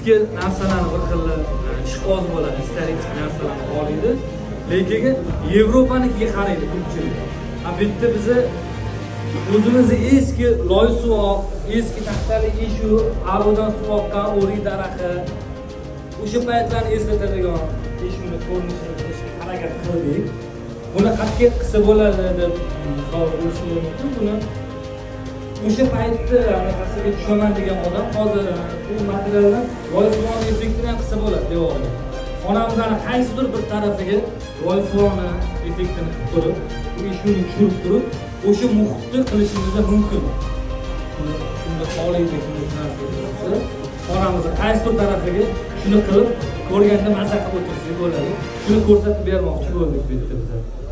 eski narsalarni bir xil ishqoz bo'ladi, istarik narsalarni oladi. Lekin Yevropanikiga qaraydi ko'pchilik. Bu yerda bizni o'zimizni eski loy suvoq, eski taxtali eshu, alodan suvoqdan o'rik daraxti, o'sha paytlarni eslatadigan eshuni ko'rinishini qilishga harakat qildik. Buni qattiq qilsa bo'ladi deb savol berishim mumkin. Buni o'sha paytda anaqasiga tushaman degan odam hozir bu materialdan loy suvoq effektini ham qilsa bo'ladi devorga. Xonamizning qaysidir bir tarafiga loy suvoqni effektini qilib turib, bu eshuni tushirib turib, o'sha muhitni qilishimiz mumkin. Shunda xohlaydi narsa. Xonamizning qaysidir tarafiga shuni qilib, ko'rganda maza qilib o'tirsak bo'ladi. Shuni ko'rsatib bermoqchi bo'ldik bu yerda biz.